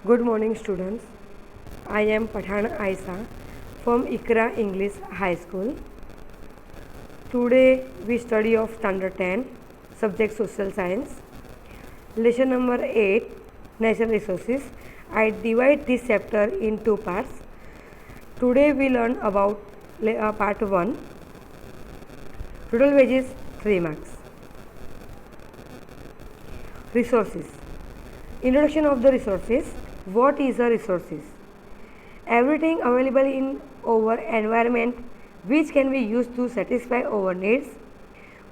Good morning, students. I am Pathan Aisa from Ikra English High School. Today we study of Standard 10, subject Social Science. Lesson number 8, Natural Resources. I divide this chapter in two parts. Today we learn about part 1. Total wages 3 marks. Resources. Introduction of the resources. What is a resources? Everything available in our environment which can be used to satisfy our needs,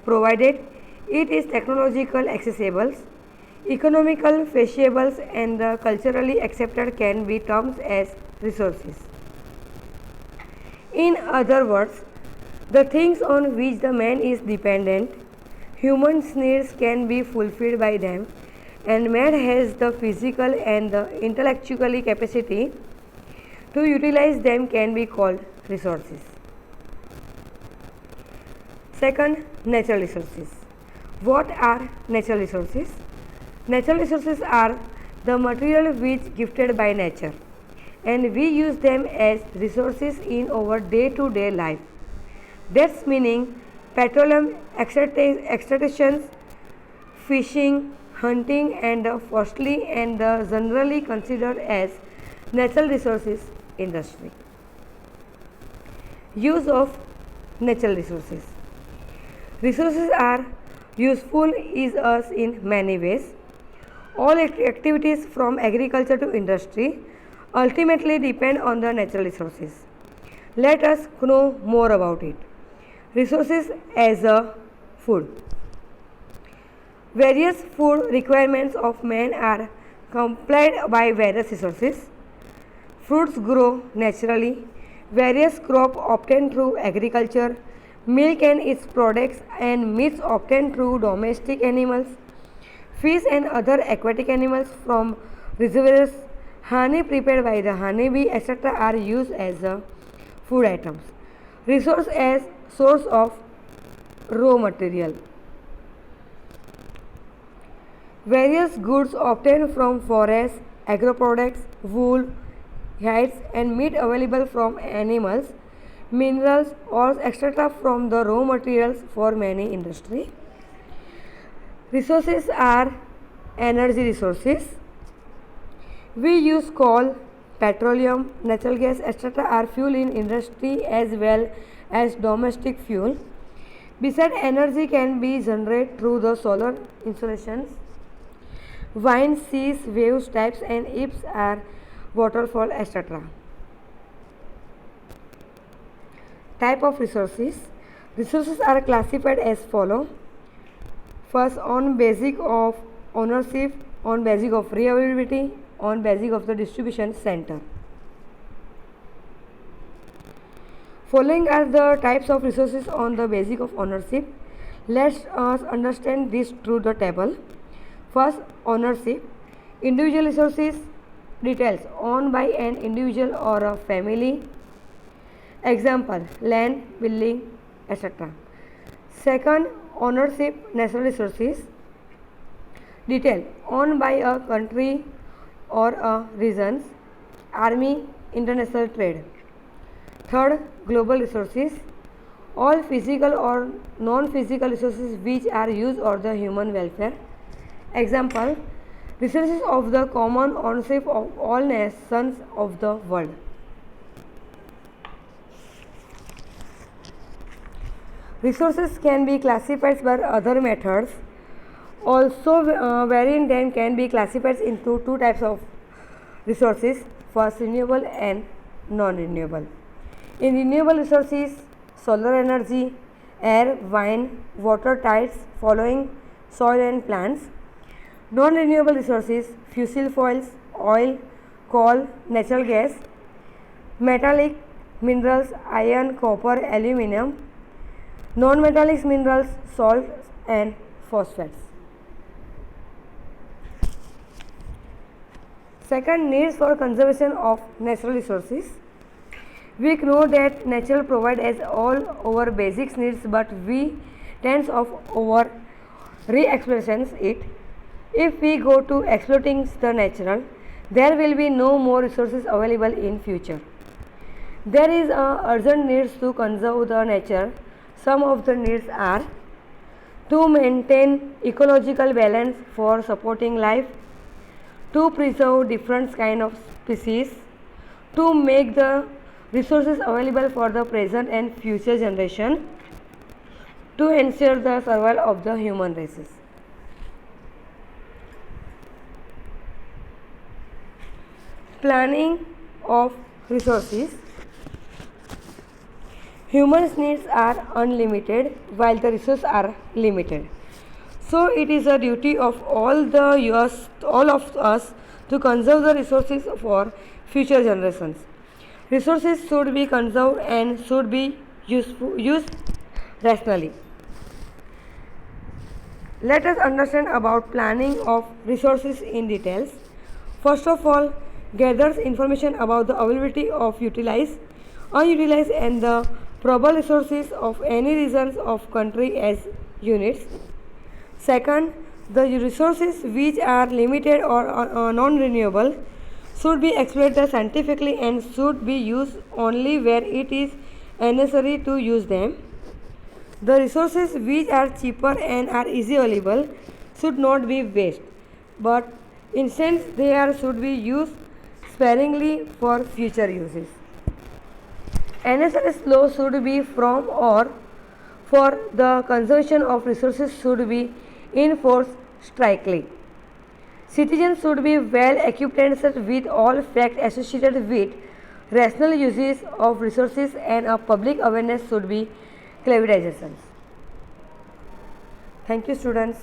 provided it is technological accessible, economical, feasible and culturally accepted can be termed as resources. In other words, the things on which the man is dependent, human needs can be fulfilled by them, and man has the physical and the intellectual capacity to utilize them can be called resources. Second, natural resources. What are natural resources? Natural resources are the material which gifted by nature, and we use them as resources in our day-to-day life. That's meaning petroleum extractions, fishing, hunting and forestry and generally considered as natural resources industry. Use of natural resources. Resources are useful is us in many ways. All activities from agriculture to industry ultimately depend on the natural resources. Let us know more about it. Resources as a food. Various food requirements of man are complied by various resources. Fruits grow naturally. Various crops obtained through agriculture. Milk and its products and meats obtained through domestic animals. Fish and other aquatic animals from reservoirs. Honey prepared by the honeybee, etc. are used as food items. Resource as source of raw material. Various goods obtained from forests, agro products, wool, hides and meat available from animals, minerals or etc. from the raw materials for many industry. Resources are energy resources. We use coal, petroleum, natural gas etc. are fuel in industry as well as domestic fuel. Besides, energy can be generated through the solar installations. Winds, seas, waves, types and ifs are waterfall etc. Type of resources. Resources are classified as follow. First, on basis of ownership, on basis of reliability, on basis of the distribution center. Following are the types of resources on the basis of ownership. Let us understand this through the table. First, ownership. Individual resources details owned by an individual or a family. Example, land, building, etc. Second, ownership natural resources detail owned by a country or a regions, army, international trade. Third, global resources all physical or non-physical resources which are used for the human welfare. Example, resources of the common ownership of all nations of the world. Resources can be classified by other methods. Also, wherein then can be classified into two types of resources. First, renewable and non-renewable. In renewable resources, solar energy, air, wind, water tides, following soil and plants. Non-renewable resources, fossil fuels, oil, coal, natural gas, metallic minerals, iron, copper, aluminum, non-metallic minerals, salts and phosphates. Second, needs for conservation of natural resources. We know that nature provides as all our basic needs, but we tend of over re-exploitations it. If we go to exploiting the natural, there will be no more resources available in future. There is a urgent needs to conserve the nature. Some of the needs are to maintain ecological balance for supporting life, to preserve different kind of species, to make the resources available for the present and future generation, to ensure the survival of the human races. Planning of resources. Humans' needs are unlimited while the resources are limited. So it is a duty of all of us to conserve the resources for future generations. Resources should be conserved and should be used rationally. Let us understand about planning of resources in details. First of all, gathers information about the availability of utilized, unutilized and the probable resources of any regions of country as units. Second, the resources which are limited or non-renewable should be exploited scientifically and should be used only where it is necessary to use them. The resources which are cheaper and are easily available should not be wasted, but instead they should be used sparingly for future uses. NSRS law should be from or for the conservation of resources should be enforced strictly. Citizens should be well equipped with all facts associated with rational uses of resources and a public awareness should be clarifications. Thank you, students.